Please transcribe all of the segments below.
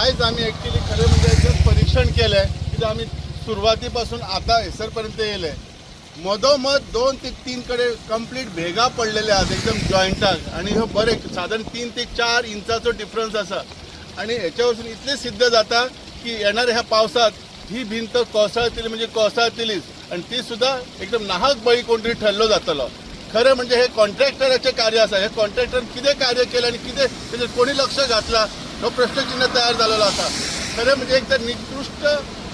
आयज आम्ही ॲक्च्युली खरं म्हणजे याचं परीक्षण केलं आहे की आम्ही सुरुवातीपासून आता हैसरपर्यंत येयले मधोमध 2 ते 3 कडे कंप्लीट भेगा पडलेले आहेत एकदम जॉईंटाक आणि हे बरे साधारण 3 ते 4 इंचाचो डिफरन्स असा आणि ह्याच्यावरून इतले सिद्ध जाता की येणाऱ्या ह्या पावसात ही भिंत कोसळतली म्हणजे कोसळतलीच आणि ती सुद्धा एकदम नाहक बळी कोणतरी ठरलो जातलो. खरं म्हणजे हे कॉन्ट्रॅक्टराचे कार्य असा. हे कॉन्ट्रॅक्टरान कितें कार्य केलं आणि कितें तेजेर कोणी लक्ष घातला हो प्रश्नचिन्ह तयार झालेलो असा. खरं म्हणजे एक तर निकृष्ट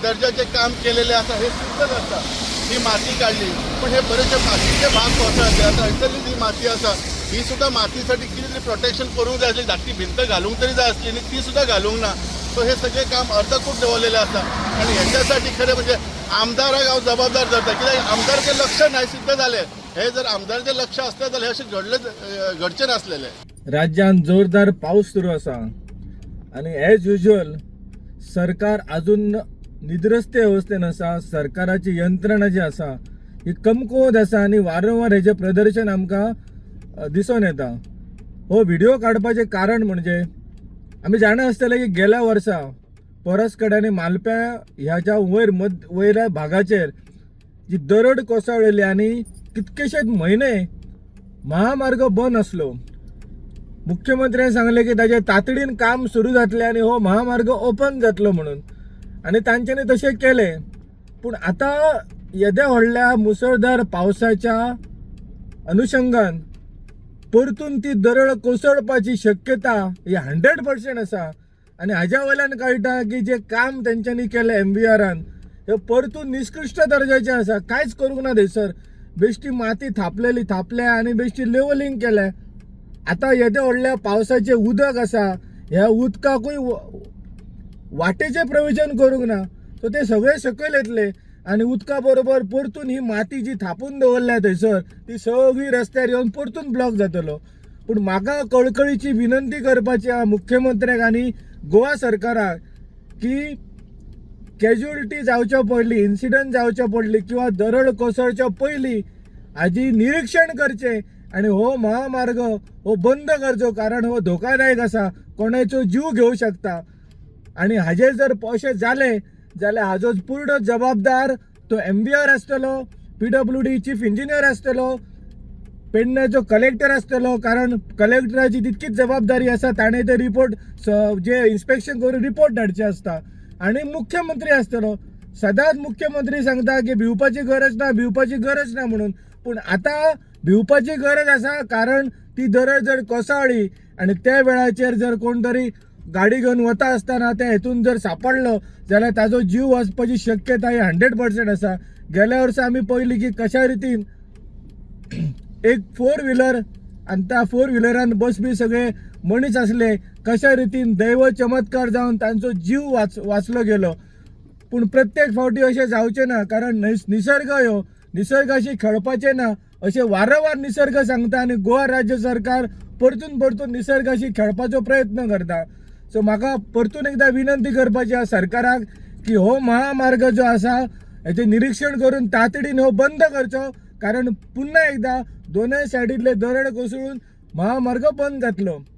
दर्जाचे काम केलेले असा हे सिद्ध जाता. ही माती काढली पण हे बरेचसे मातीचे भाग कोसळले आता हैसरली जी माती असा ही सुद्धा मातीसाठी किती तरी प्रोटेक्शन करूंक जाय आसली धाकटी भिंत घालूंक तरी जाय आसली आणि ती सुद्धा घालूंक ना. सो हे सगळे काम अर्धकूट दवरलेले असतात आणि ह्याच्यासाठी खरं म्हणजे आमदाराक हांव जबाबदार धरता कित्याक आमदारचे लक्ष नाही सिद्ध झाले. हे जर आमदारचे लक्ष असतं जाल्यार अशें घडचे नासलेले. राज्यात जोरदार पाऊस सुरू असा आणि एज युजल सरकार अजून निद्रस्त अवस्थेन असा. सरकाराची यंत्रणा जी असा ही कमकुवत असा आणि वारंवार हेजे प्रदर्शन आमकां दिसून येता. हो व्हिडिओ काडपाचें कारण म्हणजे आमी जाणा आसतले की गेल्या वर्सा परसकड्यांनी मालप्या ह्याच्या वयल्या भागाचेर जी दरड कोसळलेली आणि कितकेशेच म्हयने महामार्ग बंद असलो. मुख्यमंत्र्यांनी सांगले की ताचे तातडीन काम सुरू जातले आणि हो महामार्ग ओपन जातलो म्हणून आणि तांच्यांनी तशें केले. पूण आता येद्या व्हडल्या मुसळधार पावसाच्या अनुषंगान परतून ती दरड कोसळपाची शक्यता ही 100% असा आणि हाज्या वयल्यान कळटा की जे काम तेंच्यांनी केलें MVRन हे परतून निकृश्ट दर्जाचें आसा. कांयच करूंक ना थंयसर. बेश्टी माती थापल्या आणि बेश्टी लेवलिंग केल्या. आता येद्या व्हडल्या पावसाचे उदक आसा ह्या उदकाकूय वाटेचे प्रोविजन करूंक ना. सो ते सगळे सकयल येतले आणि उदका बरोबर परतून ही माती जी थापून दवरल्या थंयसर ती सगळी रस्त्यार येवन परतून ब्लॉक जातलो. पूण म्हाका कळकळीची विनंती करपाची आहा मुख्यमंत्र्याक आनी गोवा सरकाराक की कॅज्युअलिटी जावच्या पडली इन्सिडंट जावच्या पडली किंवा दरड कोसळच्या पयलीं हाजी निरीक्षण करचें आणि हो महामार्ग हो बंद करचो कारण हो धोकादायक आसा. कोणाचो जीव घेवं शकता आणि हाजेर जर अशें जालें जाल्यार हाजो पूर्ण जबाबदार तो MVR आसतलो, PWD चीफ इंजिनियर आसतलो, पेडण्याचो कलेक्टर आसतलो कारण कलेक्टराची तितकीच जबाबदारी आसा. ताणें ते रिपोर्ट जे इन्स्पेक्शन करून रिपोर्ट धाडचे आसता आणि मुख्यमंत्री आसतलो. सदांच मुख्यमंत्री सांगता की भिवपाची गरज ना म्हणून. पूण आतां भिवपाची गरज आसा कारण ती दरड जर कोसळ्ळी आणि त्या वेळाचेर जर कोण तरी गाडी घेवन वता आसतना त्या हेतून जर सांपडलो जाल्यार ताजो जीव वचपाची शक्यता ही 100% आसा. गेल्या वर्सा आमी पळयली की कशा रितीन एक 4 व्हिलर आणि त्या 4 व्हिलरान बसपी सगळे मनीस असले कशा रितीन दैव चमत्कार जावन तांचो जीव वाचलो गेलो. पूण प्रत्येक फावटी अशें जावचें ना कारण निसर्ग ह्यो निसर्गाशी खेळपाचें ना अशें वारंवार निसर्ग सांगता आणि गोवा राज्य सरकार परतून निसर्गाशी खेळपाचो प्रयत्न करता. सो म्हाका परतून एकदा विनंती करपाची आसा सरकाराक की हो महामार्ग जो आसा हेचें निरीक्षण करून तातडीन हो बंद करचो कारण पुन्हा एकदा दोनूय सायडींतले दरड कोसळून महामार्ग बंद जातलो.